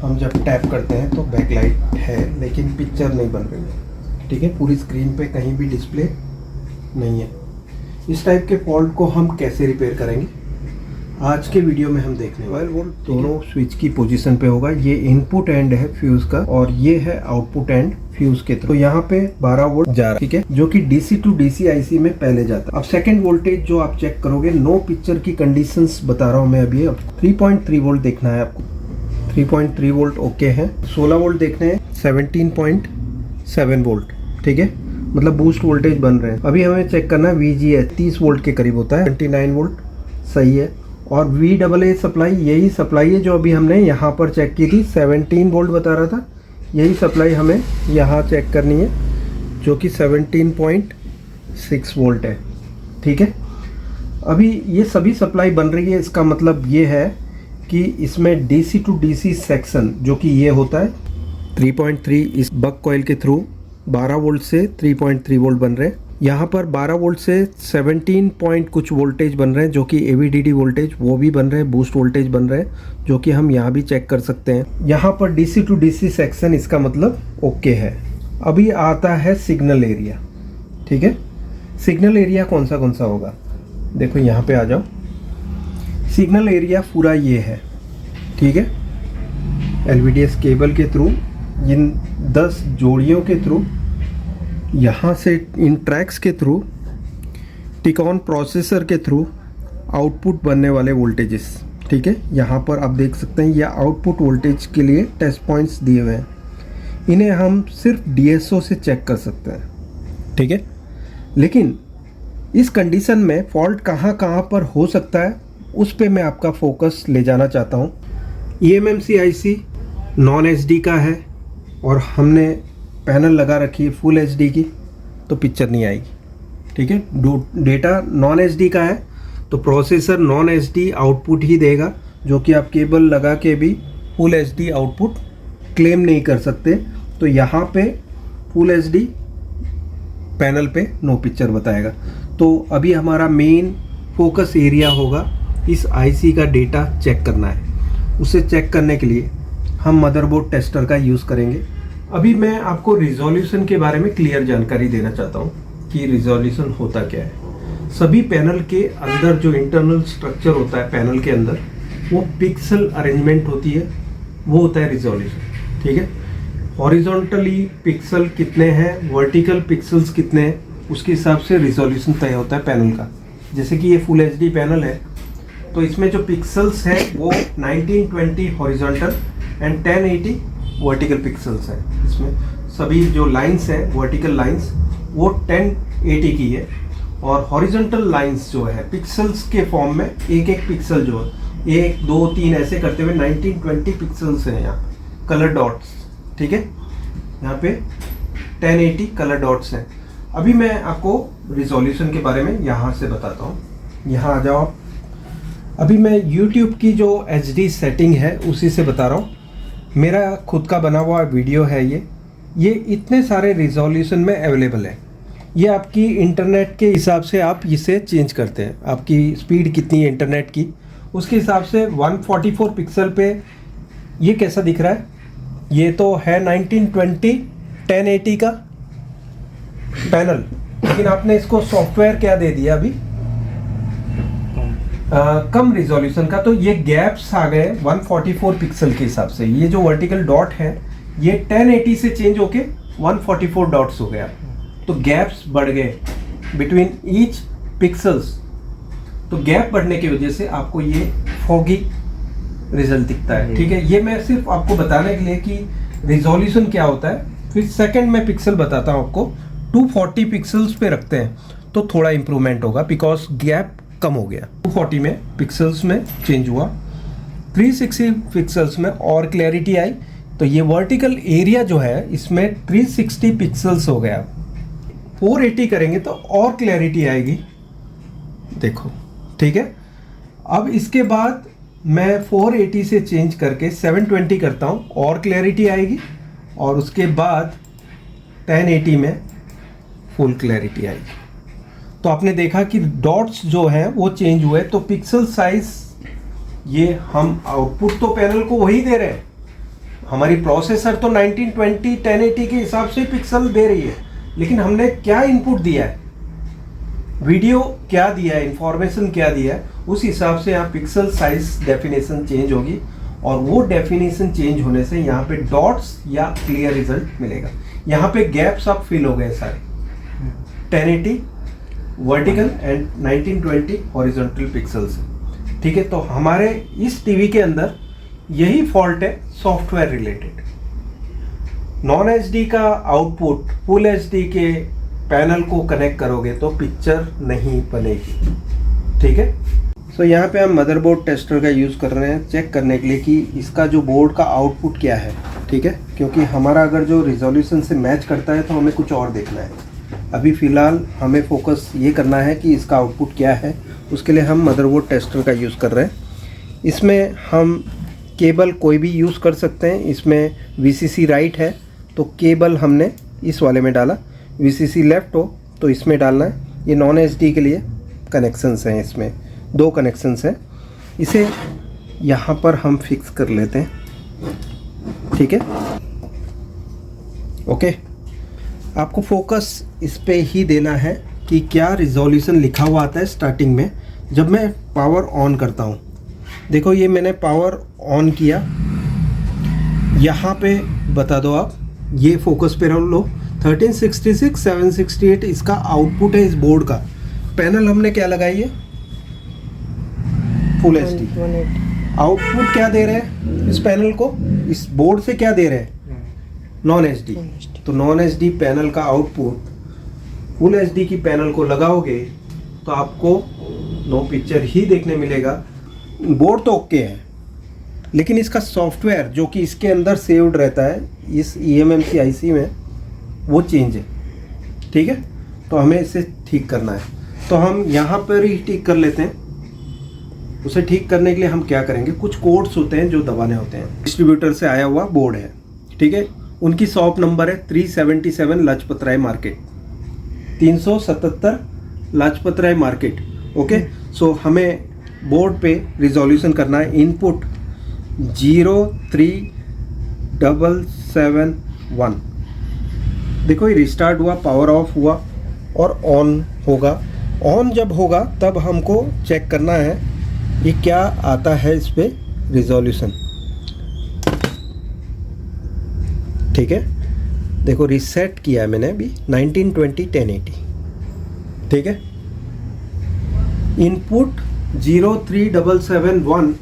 हम जब टैप करते हैं तो बैकलाइट है लेकिन पिक्चर नहीं बन रही है। ठीक है, पूरी स्क्रीन पे कहीं भी डिस्प्ले नहीं है। इस टाइप के फॉल्ट को हम कैसे रिपेयर करेंगे आज के वीडियो में हम देखने वाले। वो दोनों स्विच की पोजीशन पे होगा। ये इनपुट एंड है फ्यूज का और ये है आउटपुट एंड फ्यूज के थ्रू। तो यहाँ पे 12 वोल्ट जा रहा है, ठीक है, जो कि डीसी टू डीसी आईसी में पहले जाता है। अब सेकंड वोल्टेज जो आप चेक करोगे, नो पिक्चर की कंडीशंस बता रहा हूँ मैं अभी। अब 3.3 वोल्ट देखना है आपको। 3.3 वोल्ट ओके है। 16 वोल्ट देखने हैं, 17.7 वोल्ट, ठीक है, मतलब बूस्ट वोल्टेज बन रहे हैं। अभी हमें चेक करना है VGH 30 वोल्ट के करीब होता है, 29 वोल्ट सही है। और VAA सप्लाई, यही सप्लाई है जो अभी हमने यहाँ पर चेक की थी, 17 वोल्ट बता रहा था। यही सप्लाई हमें यहाँ चेक करनी है जो कि 17.6 वोल्ट है, ठीक है। अभी ये सभी सप्लाई बन रही है, इसका मतलब ये है कि इसमें DC टू DC सेक्शन जो कि ये होता है 3.3 इस बक कॉइल के थ्रू 12 वोल्ट से 3.3 वोल्ट बन रहे हैं। यहाँ पर 12 वोल्ट से 17 पॉइंट कुछ वोल्टेज बन रहे हैं जो कि AVDD वोल्टेज वो भी बन रहे हैं, बूस्ट वोल्टेज बन रहे हैं जो कि हम यहाँ भी चेक कर सकते हैं। यहाँ पर DC टू DC सेक्शन, इसका मतलब ओके है। अभी आता है सिग्नल एरिया, ठीक है। सिग्नल एरिया कौन सा होगा, देखो यहाँ पे आ जाओ। सिग्नल एरिया पूरा ये है, ठीक है। LVDS केबल के थ्रू, इन 10 जोड़ियों के थ्रू, यहाँ से इन ट्रैक्स के थ्रू, टिकॉन प्रोसेसर के थ्रू आउटपुट बनने वाले वोल्टेजेस, ठीक है। यहाँ पर आप देख सकते हैं यह आउटपुट वोल्टेज के लिए टेस्ट पॉइंट्स दिए हुए हैं। इन्हें हम सिर्फ DSO से चेक कर सकते हैं, ठीक है। लेकिन इस कंडीशन में फॉल्ट कहाँ पर हो सकता है उस पे मैं आपका फोकस ले जाना चाहता हूँ। eMMC IC नॉन HD का है और हमने पैनल लगा रखी है फुल HD की, तो पिक्चर नहीं आएगी, ठीक है। डेटा नॉन HD का है तो प्रोसेसर नॉन HD आउटपुट ही देगा, जो कि आप केबल लगा के भी फुल HD आउटपुट क्लेम नहीं कर सकते। तो यहाँ पे फुल HD पैनल पे नो पिक्चर बताएगा। तो अभी हमारा मेन फोकस एरिया होगा इस IC का डेटा चेक करना है। उसे चेक करने के लिए हम मदरबोर्ड टेस्टर का यूज़ करेंगे। अभी मैं आपको रिजोल्यूशन के बारे में क्लियर जानकारी देना चाहता हूँ कि रिजोल्यूशन होता क्या है। सभी पैनल के अंदर जो इंटरनल स्ट्रक्चर होता है पैनल के अंदर, वो पिक्सल अरेंजमेंट होती है, वो होता है रिजोल्यूशन, ठीक है। हॉरिजॉन्टली पिक्सल कितने हैं, वर्टिकल पिक्सल्स कितने हैं, उसके हिसाब से रिजोल्यूशन तय होता है पैनल का। जैसे कि ये फुल HD पैनल है तो इसमें जो पिक्सल्स हैं वो 1920 हॉरिजॉन्टल एंड 1080 वर्टिकल पिक्सल्स हैं। इसमें सभी जो लाइंस हैं, वर्टिकल लाइंस, वो 1080 की है और हॉरिजॉन्टल लाइंस जो है पिक्सल्स के फॉर्म में एक पिक्सल जो है 1 2 3 ऐसे करते हुए 1920 पिक्सल्स हैं यहाँ, कलर डॉट्स, ठीक है। यहाँ पे 1080 कलर डॉट्स हैं। अभी मैं आपको रिजोल्यूशन के बारे में यहाँ से बताता हूँ। यहाँ आ जाओ आप। अभी मैं YouTube की जो HD सेटिंग है उसी से बता रहा हूँ। मेरा खुद का बना हुआ वीडियो है ये इतने सारे रिजोल्यूशन में अवेलेबल है। ये आपकी इंटरनेट के हिसाब से आप इसे चेंज करते हैं, आपकी स्पीड कितनी है इंटरनेट की, उसके हिसाब से 144 पिक्सल पे ये कैसा दिख रहा है। ये तो है 1920 1080 का पैनल, लेकिन आपने इसको सॉफ्टवेयर क्या दे दिया अभी, कम रिजोल्यूशन का। तो ये गैप्स आ गए 144 पिक्सल के हिसाब से। ये जो वर्टिकल डॉट है ये 1080 से चेंज होके 144 डॉट्स हो गया, तो गैप्स बढ़ गए बिटवीन ईच पिक्सल्स। तो गैप बढ़ने की वजह से आपको ये फॉगी रिजल्ट दिखता है, ठीक है। ये मैं सिर्फ आपको बताने के लिए कि रिजोल्यूशन क्या होता है। फिर सेकंड में पिक्सल बताता हूँ आपको। 240 पिक्सल्स पे रखते हैं तो थोड़ा इंप्रूवमेंट होगा बिकॉज गैप कम हो गया। 240 में पिक्सल्स में चेंज हुआ, 360 पिक्सल्स में और क्लैरिटी आई। तो ये वर्टिकल एरिया जो है इसमें 360 पिक्सल्स हो गया। 480 करेंगे तो और क्लैरिटी आएगी, देखो, ठीक है। अब इसके बाद मैं 480 से चेंज करके 720 करता हूँ और क्लैरिटी आएगी, और उसके बाद 1080 में फुल क्लैरिटी आएगी। तो आपने देखा कि डॉट्स जो हैं वो चेंज हुए। तो पिक्सल साइज, ये हम आउटपुट तो पैनल को वही दे रहे हैं, हमारी प्रोसेसर तो 1920 1080 के हिसाब से पिक्सल दे रही है, लेकिन हमने क्या इनपुट दिया है, वीडियो क्या दिया है, इंफॉर्मेशन क्या दिया है, उस हिसाब से यहाँ पिक्सल साइज डेफिनेशन चेंज होगी, और वो डेफिनेशन चेंज होने से यहाँ पे डॉट्स या क्लियर रिजल्ट मिलेगा। यहाँ पे गैप्स आप फिल हो गए सारे 1080 वर्टिकल एंड 1920 हॉरिजॉन्टल पिक्सल्स। ठीक है, तो हमारे इस टीवी के अंदर यही फॉल्ट है सॉफ्टवेयर रिलेटेड। नॉन एचडी का आउटपुट फुल एचडी के पैनल को कनेक्ट करोगे तो पिक्चर नहीं बनेगी। ठीक है, सो यहाँ पे हम मदरबोर्ड टेस्टर का यूज़ कर रहे हैं चेक करने के लिए कि इसका जो बोर्ड का आउटपुट क्या है। ठीक है, क्योंकि हमारा अगर जो रिजोल्यूशन से मैच करता है तो हमें कुछ और देखना है। अभी फ़िलहाल हमें फोकस ये करना है कि इसका आउटपुट क्या है, उसके लिए हम मदरबोर्ड टेस्टर का यूज़ कर रहे हैं। इसमें हम केबल कोई भी यूज़ कर सकते हैं। इसमें VCC राइट है तो केबल हमने इस वाले में डाला, VCC लेफ़्ट हो तो इसमें डालना है। ये नॉन एचडी के लिए कनेक्शंस हैं, इसमें 2 कनेक्शंस हैं। इसे यहाँ पर हम फिक्स कर लेते हैं। ठीक है, ओके, आपको फोकस इस पे ही देना है कि क्या रिजोल्यूशन लिखा हुआ आता है स्टार्टिंग में जब मैं पावर ऑन करता हूँ। देखो ये मैंने पावर ऑन किया, यहाँ पे बता दो आप, ये फोकस पे लो 1366 768 इसका आउटपुट है इस बोर्ड का। पैनल हमने क्या लगाई है, फुल एचडी। आउटपुट क्या दे रहे हैं इस पैनल को, इस बोर्ड से क्या दे रहे हैं, नॉन एचडी। तो नॉन एचडी पैनल का आउटपुट फुल एचडी की पैनल को लगाओगे तो आपको नो पिक्चर ही देखने मिलेगा। बोर्ड तो ओके है, लेकिन इसका सॉफ्टवेयर जो कि इसके अंदर सेव्ड रहता है इस eMMC IC में, वो चेंज है। ठीक है, तो हमें इसे ठीक करना है, तो हम यहाँ पर ही ठीक कर लेते हैं। उसे ठीक करने के लिए हम क्या करेंगे, कुछ कोड्स होते हैं जो दबाने होते हैं। डिस्ट्रीब्यूटर से आया हुआ बोर्ड है, ठीक है, उनकी शॉप नंबर है 377 Lajpat Rai market, 377 Lajpat Rai market. Okay, सो हमें बोर्ड पे रिजोल्यूशन करना है, इनपुट 03771। देखो ये रिस्टार्ट हुआ, पावर ऑफ हुआ और ऑन होगा। ऑन जब होगा तब हमको चेक करना है ये क्या आता है इस पे रिजोल्यूशन। ठीक है, देखो रीसेट किया है मैंने अभी 1920 1080। ठीक है, इनपुट 03771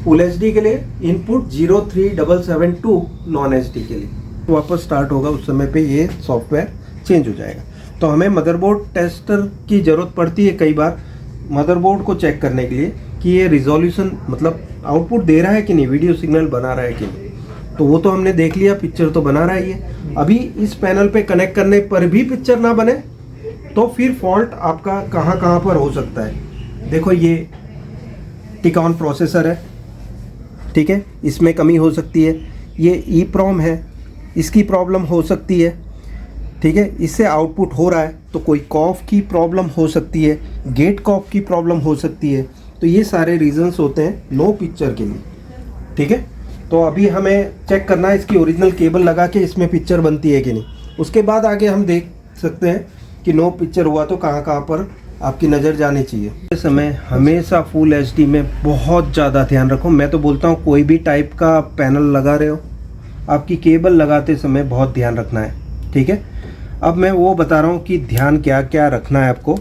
फुल एचडी के लिए, इनपुट 03772 नॉन एचडी के लिए। वापस स्टार्ट होगा उस समय पे ये सॉफ्टवेयर चेंज हो जाएगा। तो हमें मदरबोर्ड टेस्टर की ज़रूरत पड़ती है कई बार मदरबोर्ड को चेक करने के लिए कि ये रिजोल्यूशन मतलब आउटपुट दे रहा है कि नहीं, वीडियो सिग्नल बना रहा है कि नहीं। तो वो तो हमने देख लिया, पिक्चर तो बना रहा ही है। अभी इस पैनल पे कनेक्ट करने पर भी पिक्चर ना बने तो फिर फॉल्ट आपका कहाँ कहाँ पर हो सकता है। देखो ये टिकॉन प्रोसेसर है, ठीक है, इसमें कमी हो सकती है। ये EEPROM है, इसकी प्रॉब्लम हो सकती है। ठीक है, इससे आउटपुट हो रहा है तो कोई कॉफ की प्रॉब्लम हो सकती है, गेट कॉफ की प्रॉब्लम हो सकती है। तो ये सारे रीजंस होते हैं नो पिक्चर के लिए। ठीक है, तो अभी हमें चेक करना है इसकी ओरिजिनल केबल लगा के इसमें पिक्चर बनती है कि नहीं। उसके बाद आगे हम देख सकते हैं कि नो पिक्चर हुआ तो कहाँ कहाँ पर आपकी नज़र जानी चाहिए। इस समय हमेशा फुल एचडी में बहुत ज़्यादा ध्यान रखो। मैं तो बोलता हूँ कोई भी टाइप का पैनल लगा रहे हो, आपकी केबल लगाते समय बहुत ध्यान रखना है। ठीक है, अब मैं वो बता रहा हूँ कि ध्यान क्या क्या रखना है आपको।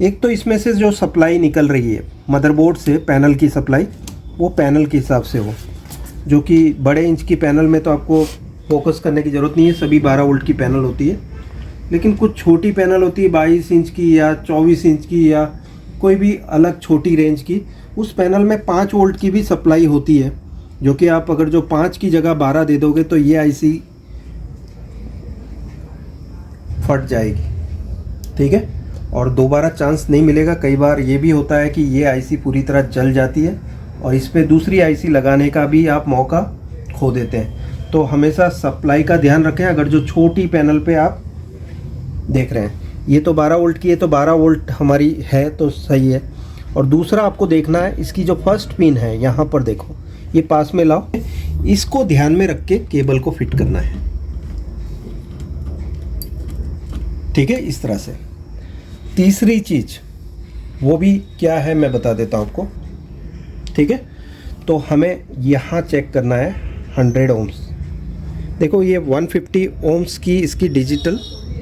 एक तो इसमें से जो सप्लाई निकल रही है मदरबोर्ड से, पैनल की सप्लाई, वो पैनल के हिसाब से हो। जो कि बड़े इंच की पैनल में तो आपको फोकस करने की ज़रूरत नहीं है, सभी 12 वोल्ट की पैनल होती है। लेकिन कुछ छोटी पैनल होती है 22 इंच की या 24 इंच की या कोई भी अलग छोटी रेंज की, उस पैनल में 5 वोल्ट की भी सप्लाई होती है, जो कि आप अगर जो 5 की जगह 12 दे दोगे तो ये आईसी फट जाएगी। ठीक है, और दोबारा चांस नहीं मिलेगा। कई बार ये भी होता है कि ये आईसी पूरी तरह जल जाती है और इस पे दूसरी आईसी लगाने का भी आप मौका खो देते हैं। तो हमेशा सप्लाई का ध्यान रखें। अगर जो छोटी पैनल पे आप देख रहे हैं, ये तो 12 वोल्ट की है तो 12 वोल्ट हमारी है तो सही है। और दूसरा आपको देखना है इसकी जो फर्स्ट पिन है, यहाँ पर देखो, ये पास में लाओ, इसको ध्यान में रख के केबल को फिट करना है, ठीक है, इस तरह से। तीसरी चीज वो भी क्या है मैं बता देता हूँ आपको, ठीक है। तो हमें यहाँ चेक करना है 100 ओम्स। देखो ये 150 ओम्स की इसकी डिजिटल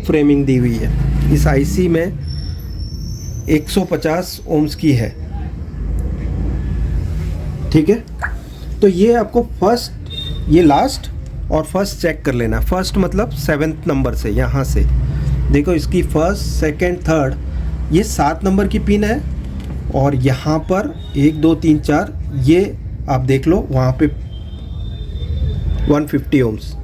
फ्रेमिंग दी हुई है, इस आईसी में 150 ओम्स की है, ठीक है। तो ये आपको फर्स्ट, ये लास्ट और फर्स्ट चेक कर लेना। फर्स्ट मतलब 7th नंबर से, यहाँ से देखो इसकी फर्स्ट, सेकंड, थर्ड, ये 7 नंबर की पिन है, और यहाँ पर 1 2 3 4 ये आप देख लो वहाँ पे 150 ओम्स,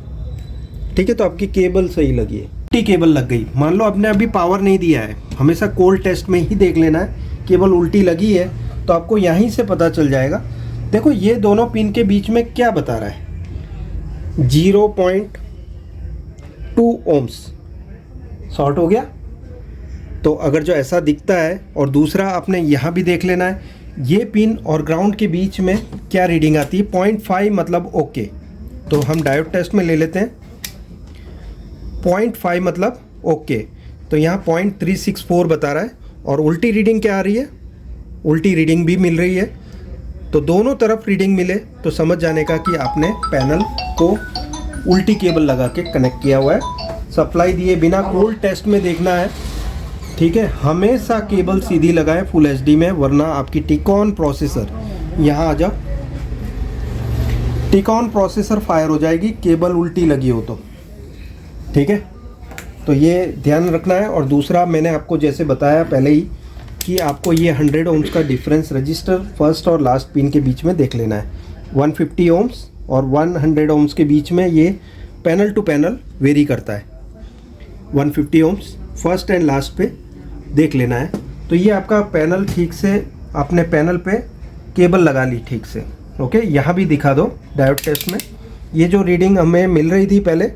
ठीक है। तो आपकी केबल सही लगी है, उल्टी केबल लग गई, मान लो आपने अभी पावर नहीं दिया है, हमेशा कोल्ड टेस्ट में ही देख लेना है, केबल उल्टी लगी है तो आपको यहीं से पता चल जाएगा। देखो ये दोनों पिन के बीच में क्या बता रहा है, 0.2 ओम्स शॉर्ट हो गया। तो अगर जो ऐसा दिखता है, और दूसरा आपने यहाँ भी देख लेना है, ये पिन और ग्राउंड के बीच में क्या रीडिंग आती है, 0.5 मतलब ओके। तो हम डायोड टेस्ट में ले लेते हैं, 0.5 मतलब ओके। तो यहाँ 0.364 बता रहा है, और उल्टी रीडिंग क्या आ रही है, उल्टी रीडिंग भी मिल रही है। तो दोनों तरफ रीडिंग मिले तो समझ जाने का कि आपने पैनल को उल्टी केबल लगा के कनेक्ट किया हुआ है। सप्लाई दिए बिना कोल्ड टेस्ट में देखना है, ठीक है। हमेशा केबल सीधी लगाएं फुल एचडी में, वरना आपकी टिकॉन प्रोसेसर, यहाँ आ जाओ, टिकॉन प्रोसेसर फायर हो जाएगी केबल उल्टी लगी हो तो, ठीक है। तो ये ध्यान रखना है। और दूसरा मैंने आपको जैसे बताया पहले ही कि आपको ये 100 ओम्स का डिफरेंस रजिस्टर फर्स्ट और लास्ट पिन के बीच में देख लेना है। 150 ओम्स और 100 ओम्स के बीच में ये पैनल टू पैनल वेरी करता है। 150 ओम्स फर्स्ट एंड लास्ट पे देख लेना है। तो ये आपका पैनल ठीक से, आपने पैनल पे केबल लगा ली ठीक से, ओके। यहाँ भी दिखा दो डायोड टेस्ट में, ये जो रीडिंग हमें मिल रही थी पहले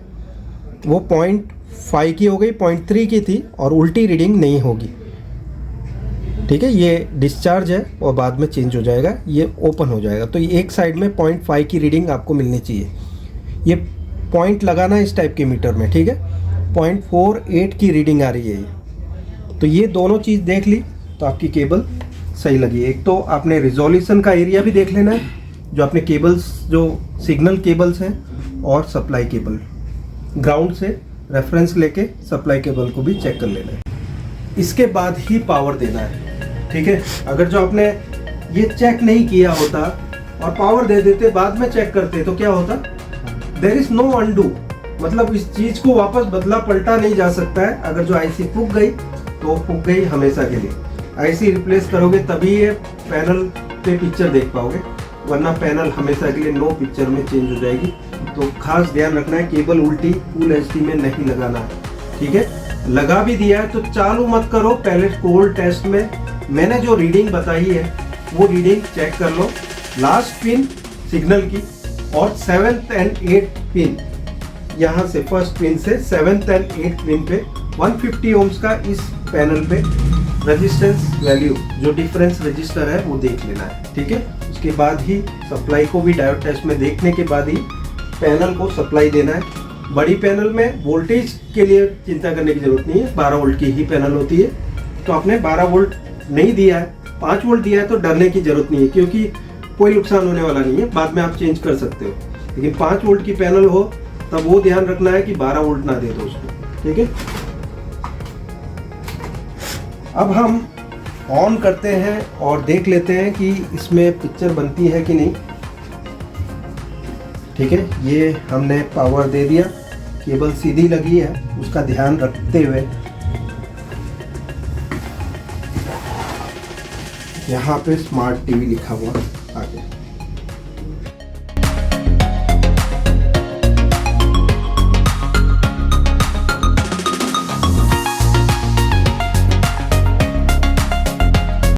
वो 0.5 की हो गई, 0.3 की थी, और उल्टी रीडिंग नहीं होगी, ठीक है। ये डिस्चार्ज है और बाद में चेंज हो जाएगा, ये ओपन हो जाएगा। तो ये एक साइड में 0.5 की रीडिंग आपको मिलनी चाहिए। ये पॉइंट लगाना इस टाइप के मीटर में, ठीक है। 0.48 की रीडिंग आ रही है ये। तो ये दोनों चीज़ देख ली तो आपकी केबल सही लगी। एक तो आपने रिजोल्यूशन का एरिया भी देख लेना है, जो आपने केबल्स, जो सिग्नल केबल्स हैं और सप्लाई केबल, ग्राउंड से रेफरेंस लेके सप्लाई केबल को भी चेक कर लेना है। इसके बाद ही पावर देना है, ठीक है। अगर जो आपने ये चेक नहीं किया होता और पावर दे देते, बाद में चेक करते, तो क्या होता, देयर इज नो अनडू, मतलब इस चीज को वापस बदला पलटा नहीं जा सकता है। अगर जो आईसी फूक गई तो फूक गई हमेशा के लिए। आईसी रिप्लेस करोगे तभी ये पैनल पे पिक्चर देख पाओगे, वरना पैनल हमेशा के लिए नो पिक्चर में चेंज हो जाएगी। तो खास ध्यान रखना है, केबल उल्टी फुल एचडी में नहीं लगाना है, ठीक है। लगा भी दिया है तो चालू मत करो, पहले कोल्ड टेस्ट में मैंने जो रीडिंग बताई है वो रीडिंग चेक कर लो। लास्ट पिन सिग्नल की और 7th एंड 8th पिन, यहाँ से फर्स्ट पिन से 7th एंड 8th पिन पे 150 ओम्स का इस पैनल पे रेजिस्टेंस वैल्यू, जो डिफरेंस रजिस्टर है वो देख लेना है, ठीक है। उसके बाद ही सप्लाई को भी डायोड टेस्ट में देखने के बाद ही पैनल को सप्लाई देना है। बड़ी पैनल में वोल्टेज के लिए चिंता करने की जरूरत नहीं है, 12 वोल्ट की ही पैनल होती है। तो आपने 12 वोल्ट नहीं दिया है, 5 वोल्ट दिया है, तो डरने की जरूरत नहीं है, क्योंकि कोई नुकसान होने वाला नहीं है, बाद में आप चेंज कर सकते हो। लेकिन 5 वोल्ट की पैनल हो तब वो ध्यान रखना है कि 12 वोल्ट ना दे दो उसको, ठीक है। अब हम ऑन करते हैं और देख लेते हैं कि इसमें पिक्चर बनती है कि नहीं, ठीक है। ये हमने पावर दे दिया, केबल सीधी लगी है, उसका ध्यान रखते हुए यहाँ पे स्मार्ट टीवी लिखा हुआ आगे।